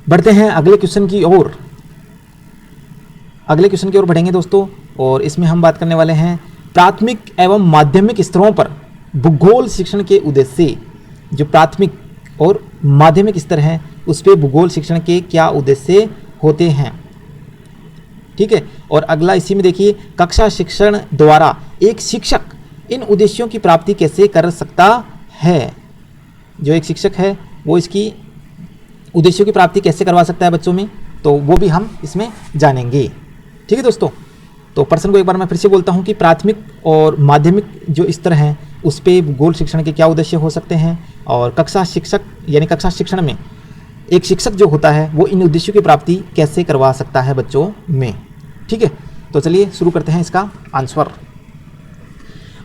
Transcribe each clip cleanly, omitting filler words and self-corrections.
बढ़ते हैं अगले क्वेश्चन की ओर। अगले क्वेश्चन की ओर बढ़ेंगे दोस्तों, और इसमें हम बात करने वाले हैं प्राथमिक एवं माध्यमिक स्तरों पर भूगोल शिक्षण के उद्देश्य। जो प्राथमिक और माध्यमिक स्तर हैं उस पे भूगोल शिक्षण के क्या उद्देश्य होते हैं, ठीक है। और अगला इसी में देखिए, कक्षा शिक्षण द्वारा एक शिक्षक इन उद्देश्यों की प्राप्ति कैसे कर सकता है। जो एक शिक्षक है वो इसकी उद्देश्यों की प्राप्ति कैसे करवा सकता है बच्चों में, तो वो भी हम इसमें जानेंगे, ठीक है दोस्तों। तो प्रश्न को एक बार मैं फिर से बोलता हूँ कि प्राथमिक और माध्यमिक जो स्तर हैं उस पे भूगोल शिक्षण के क्या उद्देश्य हो सकते हैं, और कक्षा शिक्षक यानी कक्षा शिक्षण में एक शिक्षक जो होता है वो इन उद्देश्यों की प्राप्ति कैसे करवा सकता है बच्चों में, ठीक है। तो चलिए शुरू करते हैं इसका आंसर।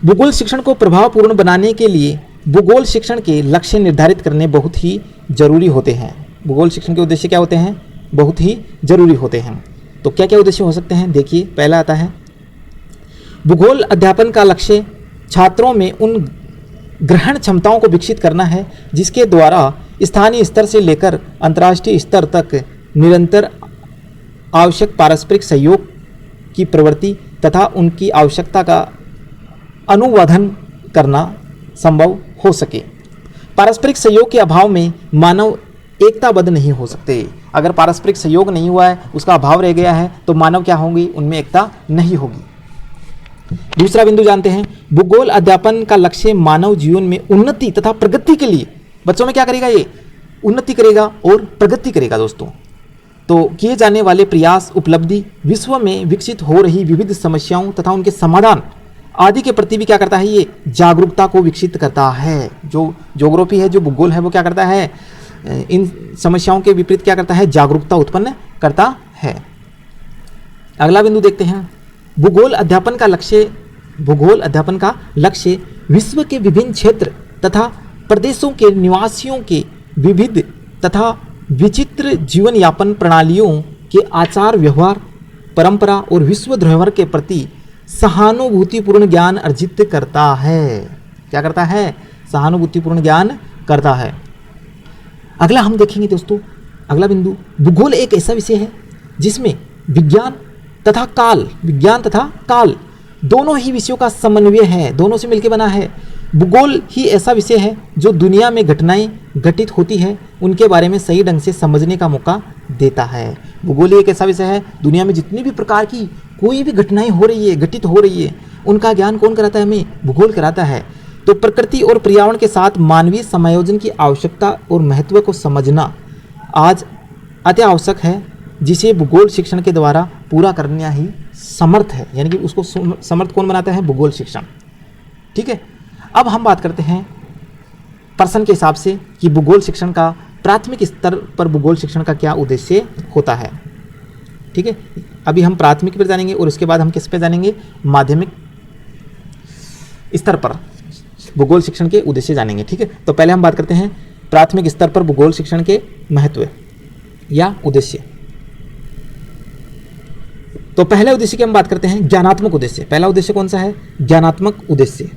भूगोल शिक्षण को प्रभावपूर्ण बनाने के लिए भूगोल शिक्षण के लक्ष्य निर्धारित करने बहुत ही जरूरी होते हैं। भूगोल शिक्षण के उद्देश्य क्या होते हैं, बहुत ही जरूरी होते हैं। तो क्या क्या उद्देश्य हो सकते हैं, देखिए पहला आता है भूगोल अध्यापन का लक्ष्य छात्रों में उन ग्रहण क्षमताओं को विकसित करना है जिसके द्वारा स्थानीय स्तर से लेकर अंतर्राष्ट्रीय स्तर तक निरंतर आवश्यक पारस्परिक सहयोग की प्रवृत्ति तथा उनकी आवश्यकता का अनुवर्धन करना संभव हो सके। पारस्परिक सहयोग के अभाव में मानव एकताबद्ध नहीं हो सकते। अगर पारस्परिक सहयोग नहीं हुआ है, उसका अभाव रह गया है, तो मानव क्या होंगी, उनमें एकता नहीं होगी। दूसरा बिंदु जानते हैं, भूगोल अध्यापन का लक्ष्य मानव जीवन में उन्नति तथा प्रगति के लिए बच्चों में क्या करेगा, ये उन्नति करेगा और प्रगति करेगा दोस्तों। तो किए जाने वाले प्रयास, उपलब्धि, विश्व में विकसित हो रही विविध समस्याओं तथा उनके समाधान आदि के प्रति भी क्या करता है, ये जागरूकता को विकसित करता है। जो ज्योग्राफी है, जो भूगोल है, वो क्या करता है, इन समस्याओं के विपरीत क्या करता है, जागरूकता उत्पन्न करता है। अगला बिंदु देखते हैं, भूगोल अध्यापन का लक्ष्य विश्व के विभिन्न क्षेत्र तथा प्रदेशों के निवासियों के विविध तथा विचित्र जीवन यापन प्रणालियों के आचार व्यवहार, परंपरा और विश्व धरोहर के प्रति सहानुभूतिपूर्ण ज्ञान अर्जित करता है। क्या करता है, सहानुभूतिपूर्ण ज्ञान करता है। अगला हम देखेंगे दोस्तों, अगला बिंदु, भूगोल एक ऐसा विषय है जिसमें विज्ञान तथा काल दोनों ही विषयों का समन्वय है, दोनों से मिलकर बना है। भूगोल ही ऐसा विषय है जो दुनिया में घटनाएं घटित होती है उनके बारे में सही ढंग से समझने का मौका देता है। भूगोल एक ऐसा विषय है, दुनिया में जितनी भी प्रकार की कोई भी घटनाएं हो रही है, घटित हो रही है, उनका ज्ञान कौन कराता है, हमें भूगोल कराता है। तो प्रकृति और पर्यावरण के साथ मानवीय समायोजन की आवश्यकता और महत्व को समझना आज अति आवश्यक है, जिसे भूगोल शिक्षण के द्वारा पूरा करना ही समर्थ है। यानी कि उसको समर्थ कौन बनाता है, भूगोल शिक्षण, ठीक है। अब हम बात करते हैं प्रश्न के हिसाब से कि भूगोल शिक्षण का प्राथमिक स्तर पर भूगोल शिक्षण का क्या उद्देश्य होता है, ठीक है। अभी हम प्राथमिक पर जानेंगे और उसके बाद हम किस पे जानेंगे, माध्यमिक स्तर पर भूगोल शिक्षण के उद्देश्य जानेंगे, ठीक है। तो पहले हम बात करते हैं प्राथमिक स्तर पर भूगोल शिक्षण के महत्व या उद्देश्य। तो पहले उद्देश्य की हम बात करते हैं, ज्ञानात्मक उद्देश्य। पहला उद्देश्य कौन सा है, ज्ञानात्मक उद्देश्य।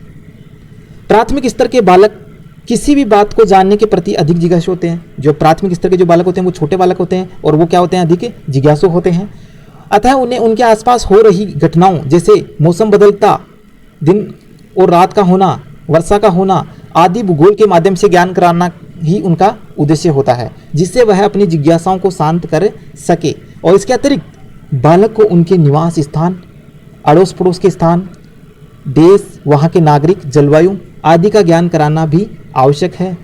प्राथमिक स्तर के बालक किसी भी बात को जानने के प्रति अधिक जिज्ञासु होते हैं। जो प्राथमिक स्तर के जो बालक होते हैं वो छोटे बालक होते हैं और वो क्या होते हैं, अधिक जिज्ञासु होते हैं। अतः उन्हें उनके आसपास हो रही घटनाओं जैसे मौसम बदलता, दिन और रात का होना, वर्षा का होना आदि भूगोल के माध्यम से ज्ञान कराना ही उनका उद्देश्य होता है, जिससे वह अपनी जिज्ञासाओं को शांत कर सके। और इसके अतिरिक्त बालक को उनके निवास स्थान, अड़ोस पड़ोस के स्थान, देश, वहाँ के नागरिक, जलवायु आदि का ज्ञान कराना भी आवश्यक है।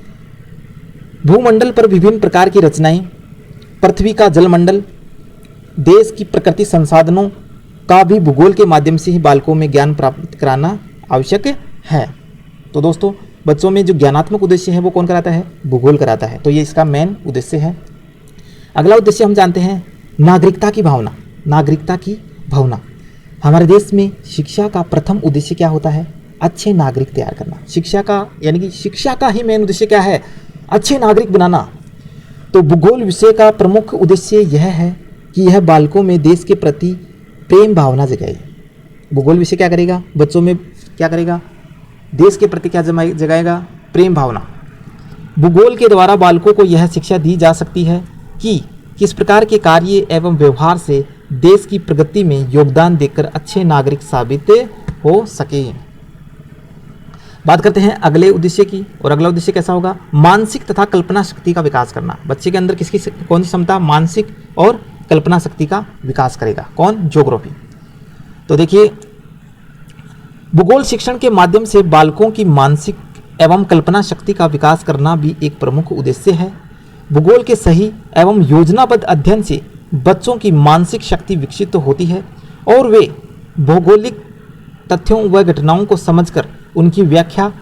भूमंडल पर विभिन्न प्रकार की रचनाएं, पृथ्वी का जलमंडल, देश की प्रकृति संसाधनों का भी भूगोल के माध्यम से ही बालकों में ज्ञान प्राप्त कराना आवश्यक है। तो दोस्तों, बच्चों में जो ज्ञानात्मक उद्देश्य है वो कौन कराता है, भूगोल कराता है। तो ये इसका मेन उद्देश्य है। अगला उद्देश्य हम जानते हैं, नागरिकता की भावना। नागरिकता की भावना, हमारे देश में शिक्षा का प्रथम उद्देश्य क्या होता है, अच्छे नागरिक तैयार करना। शिक्षा का यानी कि शिक्षा का ही मेन उद्देश्य क्या है, अच्छे नागरिक बनाना। तो भूगोल विषय का प्रमुख उद्देश्य यह है कि यह बालकों में देश के प्रति प्रेम भावना जगाए। भूगोल विषय क्या करेगा, बच्चों में क्या करेगा, देश के प्रति क्या जगाएगा, प्रेम भावना। भूगोल के द्वारा बालकों को यह शिक्षा दी जा सकती है कि किस प्रकार के कार्य एवं व्यवहार से देश की प्रगति में योगदान देकर अच्छे नागरिक साबित हो सके। बात करते हैं अगले उद्देश्य की, और अगला उद्देश्य कैसा होगा? मानसिक तथा कल्पना शक्ति का विकास करना। बच्चे के अंदर किसकी कौन सी क्षमता? मानसिक और कल्पना शक्ति का विकास करेगा। कौन? ज्योग्राफी। तो देखिए, भूगोल शिक्षण के माध्यम से बालकों की मानसिक एवं कल्पना शक्ति का विकास करना भी एक प्रमुख उद्देश्य है। भूगोल के सही एवं योजनाबद्ध अध्ययन से बच्चों की मानसिक शक्ति विकसित होती है और वे भौगोलिक तथ्यों व घटनाओं को समझकर उनकी व्याख्या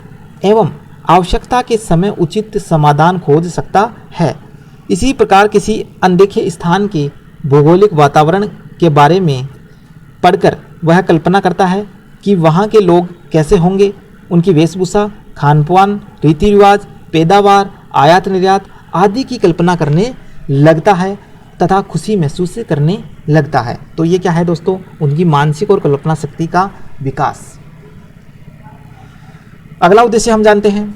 एवं आवश्यकता के समय उचित समाधान खोज सकता है। इसी प्रकार किसी अनदेखे स्थान के भौगोलिक वातावरण के बारे में पढ़कर वह कल्पना करता है कि वहाँ के लोग कैसे होंगे, उनकी वेशभूषा, खान पान, रीति रिवाज, पैदावार, आयात निर्यात आदि की कल्पना करने लगता है तथा खुशी महसूस करने लगता है। तो ये क्या है दोस्तों? उनकी मानसिक और कल्पना शक्ति का विकास। अगला उद्देश्य हम जानते हैं,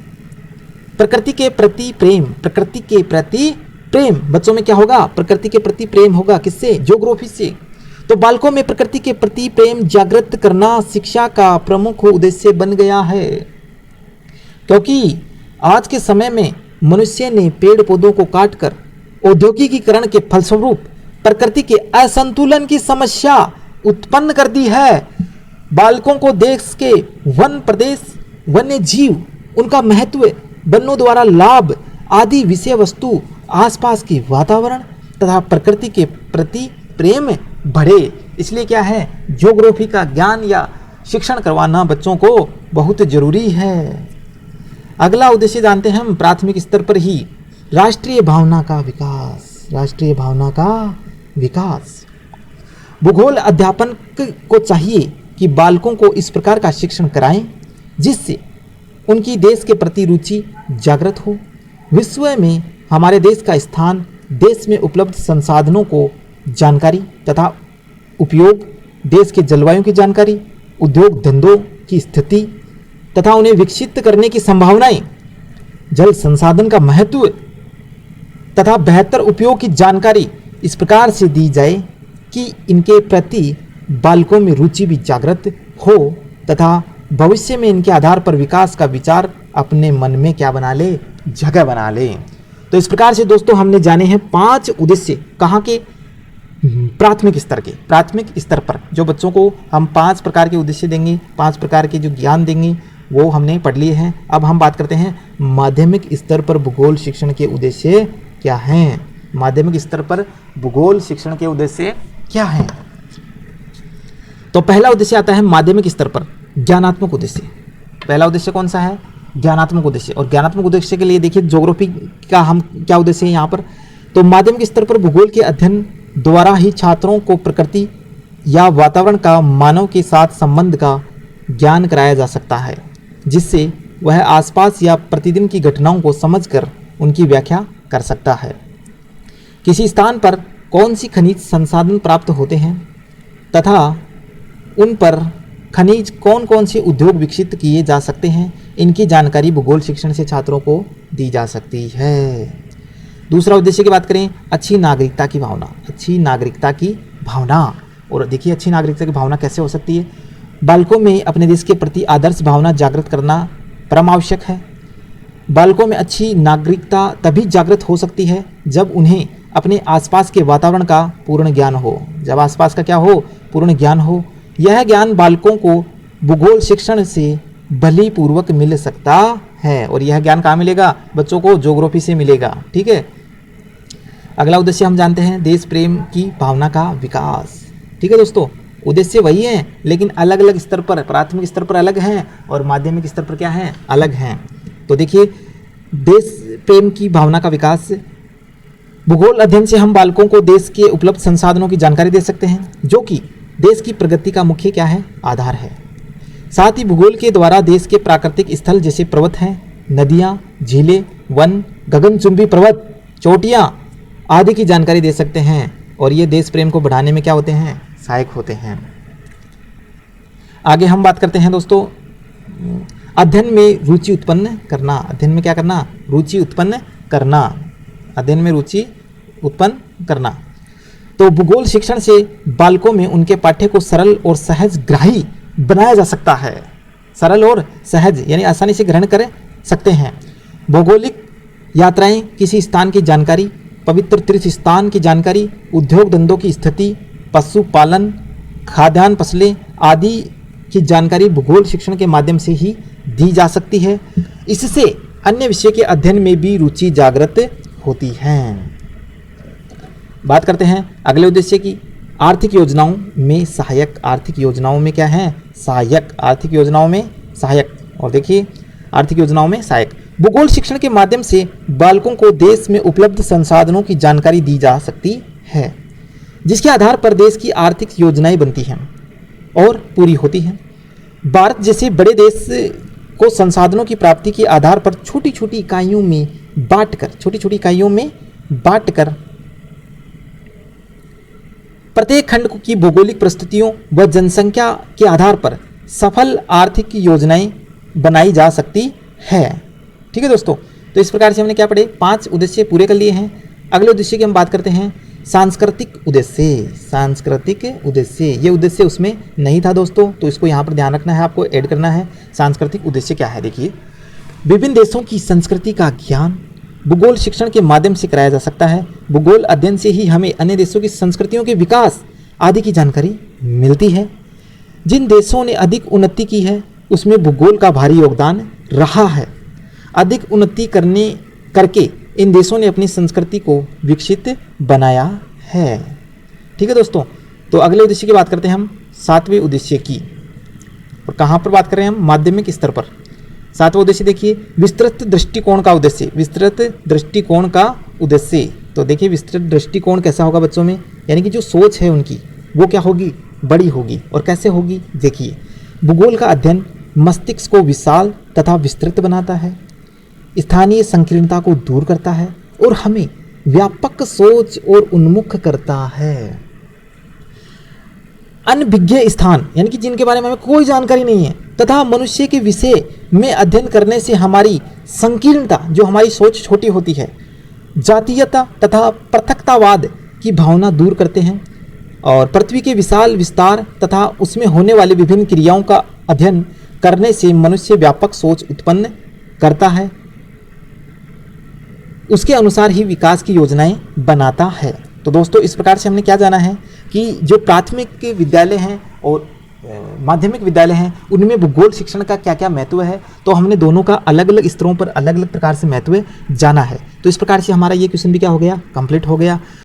प्रकृति के प्रति प्रेम। प्रकृति के प्रति प्रेम बच्चों में क्या होगा? प्रकृति के प्रति प्रेम होगा। किससे? ज्योग्राफी से। तो बालकों में प्रकृति के प्रति प्रेम जागृत करना शिक्षा का प्रमुख उद्देश्य बन गया है, क्योंकि आज के समय में मनुष्य ने पेड़ पौधों को काटकर औद्योगिकीकरण के फलस्वरूप प्रकृति के असंतुलन की समस्या उत्पन्न कर दी है। बालकों को देश के वन प्रदेश, वन्य जीव, उनका महत्व, वनों द्वारा लाभ आदि विषय वस्तु, आसपास के वातावरण तथा प्रकृति के प्रति प्रेम बढ़े। इसलिए क्या है? ज्योग्राफी का ज्ञान या शिक्षण करवाना बच्चों को बहुत जरूरी है। अगला उद्देश्य जानते हैं हम, प्राथमिक स्तर पर ही राष्ट्रीय भावना का विकास। राष्ट्रीय भावना का विकास। भूगोल अध्यापन को चाहिए कि बालकों को इस प्रकार का शिक्षण कराएं जिससे उनकी देश के प्रति रुचि जागृत हो। विश्व में हमारे देश का स्थान, देश में उपलब्ध संसाधनों को जानकारी तथा उपयोग, देश के जलवायु की जानकारी, उद्योग धंधों की स्थिति तथा उन्हें विकसित करने की संभावनाएं, जल संसाधन का महत्व तथा बेहतर उपयोग की जानकारी इस प्रकार से दी जाए कि इनके प्रति बालकों में रुचि भी जागृत हो तथा भविष्य में इनके आधार पर विकास का विचार अपने मन में क्या बना ले? जगह बना ले। तो इस प्रकार से दोस्तों हमने जाने हैं 5 उद्देश्य। कहाँ के? प्राथमिक स्तर के। प्राथमिक स्तर पर जो बच्चों को हम 5 प्रकार के उद्देश्य देंगे, 5 प्रकार के जो ज्ञान देंगे वो हमने पढ़ लिए हैं। अब हम बात करते हैं माध्यमिक स्तर पर भूगोल शिक्षण के उद्देश्य क्या हैं। माध्यमिक स्तर पर भूगोल शिक्षण के उद्देश्य क्या हैं? तो पहला उद्देश्य आता है माध्यमिक स्तर पर ज्ञानात्मक उद्देश्य। पहला उद्देश्य कौन सा है? ज्ञानात्मक उद्देश्य। और ज्ञानात्मक उद्देश्य के लिए देखिए ज्योग्राफी का हम क्या उद्देश्य है यहाँ पर। तो माध्यमिक स्तर पर भूगोल के अध्ययन द्वारा ही छात्रों को प्रकृति या वातावरण का मानव के साथ संबंध का ज्ञान कराया जा सकता है, जिससे वह आसपास या प्रतिदिन की घटनाओं को समझकर उनकी व्याख्या कर सकता है। किसी स्थान पर कौन सी खनिज संसाधन प्राप्त होते हैं तथा उन पर खनिज कौन कौन से उद्योग विकसित किए जा सकते हैं, इनकी जानकारी भूगोल शिक्षण से छात्रों को दी जा सकती है। दूसरा उद्देश्य की बात करें, अच्छी नागरिकता की भावना। अच्छी नागरिकता की भावना। और देखिए अच्छी नागरिकता की भावना कैसे हो सकती है? बालकों में अपने देश के प्रति आदर्श भावना जागृत करना परम आवश्यक है। बालकों में अच्छी नागरिकता तभी जागृत हो सकती है जब उन्हें अपने आसपास के वातावरण का पूर्ण ज्ञान हो। जब आसपास का क्या हो? पूर्ण ज्ञान हो। यह ज्ञान बालकों को भूगोल शिक्षण से भली पूर्वक मिल सकता है। और यह ज्ञान कहाँ मिलेगा? बच्चों को ज्योग्राफी से मिलेगा। ठीक है। अगला उद्देश्य हम जानते हैं देश प्रेम की भावना का विकास। ठीक है दोस्तों, उद्देश्य वही है लेकिन अलग अलग स्तर पर, प्राथमिक स्तर पर अलग हैं और माध्यमिक स्तर पर क्या हैं? अलग हैं। तो देखिए देश प्रेम की भावना का विकास, भूगोल अध्ययन से हम बालकों को देश के उपलब्ध संसाधनों की जानकारी दे सकते हैं, जो कि देश की प्रगति का मुख्य क्या है? आधार है। साथ ही भूगोल के द्वारा देश के प्राकृतिक स्थल जैसे पर्वत हैं, नदियाँ, झीलें, वन, गगनचुंबी पर्वत, चोटियाँ आदि की जानकारी दे सकते हैं और ये देश प्रेम को बढ़ाने में क्या होते हैं? सहायक होते हैं। आगे हम बात करते हैं दोस्तों अध्ययन में रुचि उत्पन्न करना। अध्ययन में क्या करना? रुचि उत्पन्न करना। अध्ययन में रुचि उत्पन्न करना। तो भूगोल शिक्षण से बालकों में उनके पाठ्य को सरल और सहज ग्राही बनाया जा सकता है। सरल और सहज यानी आसानी से ग्रहण कर सकते हैं। भौगोलिक यात्राएं, किसी स्थान की जानकारी, पवित्र तीर्थ स्थान की जानकारी, उद्योग धंधों की स्थिति, पशुपालन, खाद्यान्न फसलें आदि की जानकारी भूगोल शिक्षण के माध्यम से ही दी जा सकती है। इससे अन्य विषय के अध्ययन में भी रुचि जागृत होती है। बात करते हैं अगले उद्देश्य की, आर्थिक योजनाओं में सहायक। आर्थिक योजनाओं में क्या है? सहायक। आर्थिक योजनाओं में सहायक। और देखिए आर्थिक योजनाओं में सहायक, भूगोल शिक्षण के माध्यम से बालकों को देश में उपलब्ध संसाधनों की जानकारी दी जा सकती है, जिसके आधार पर देश की आर्थिक योजनाएं बनती हैं और पूरी होती हैं। भारत जैसे बड़े देश को संसाधनों की प्राप्ति के आधार पर छोटी छोटी इकाइयों में बांटकर प्रत्येक खंड की भौगोलिक परिस्थितियों व जनसंख्या के आधार पर सफल आर्थिक योजनाएं बनाई जा सकती है। ठीक है दोस्तों, तो इस प्रकार से हमने क्या पढ़े, 5 उद्देश्य पूरे कर लिए हैं। अगले उद्देश्य की हम बात करते हैं, सांस्कृतिक उद्देश्य। सांस्कृतिक उद्देश्य, ये उद्देश्य उसमें नहीं था दोस्तों, तो इसको यहाँ पर ध्यान रखना है, आपको ऐड करना है। सांस्कृतिक उद्देश्य क्या है? देखिए, विभिन्न देशों की संस्कृति का ज्ञान भूगोल शिक्षण के माध्यम से कराया जा सकता है। भूगोल अध्ययन से ही हमें अन्य देशों की संस्कृतियों के विकास आदि की जानकारी मिलती है। जिन देशों ने अधिक उन्नति की है उसमें भूगोल का भारी योगदान रहा है। अधिक उन्नति करके इन देशों ने अपनी संस्कृति को विकसित बनाया है। ठीक है दोस्तों, तो अगले उद्देश्य की बात करते हैं हम, 7वें उद्देश्य की। और कहाँ पर बात कर रहे हैं हम? माध्यमिक स्तर पर। 7वां उद्देश्य देखिए, विस्तृत दृष्टिकोण का उद्देश्य। विस्तृत दृष्टिकोण का उद्देश्य, तो देखिए विस्तृत दृष्टिकोण कैसा होगा बच्चों में, यानी कि जो सोच है उनकी वो क्या होगी? बड़ी होगी। और कैसे होगी? देखिए, भूगोल का अध्ययन मस्तिष्क को विशाल तथा विस्तृत बनाता है, स्थानीय संकीर्णता को दूर करता है और हमें व्यापक सोच और उन्मुख करता है। अनभिज्ञ स्थान यानी कि जिनके बारे में हमें कोई जानकारी नहीं है तथा मनुष्य के विषय में अध्ययन करने से हमारी संकीर्णता, जो हमारी सोच छोटी होती है, जातीयता तथा पृथकतावाद की भावना दूर करते हैं और पृथ्वी के विशाल विस्तार तथा उसमें होने वाली विभिन्न क्रियाओं का अध्ययन करने से मनुष्य व्यापक सोच उत्पन्न करता है, उसके अनुसार ही विकास की योजनाएं बनाता है। तो दोस्तों, इस प्रकार से हमने क्या जाना है कि जो प्राथमिक विद्यालय हैं और माध्यमिक विद्यालय हैं उनमें भूगोल शिक्षण का क्या क्या महत्व है, तो हमने दोनों का अलग अलग स्तरों पर अलग अलग प्रकार से महत्व जाना है। तो इस प्रकार से हमारा ये क्वेश्चन भी क्या हो गया? कंप्लीट हो गया।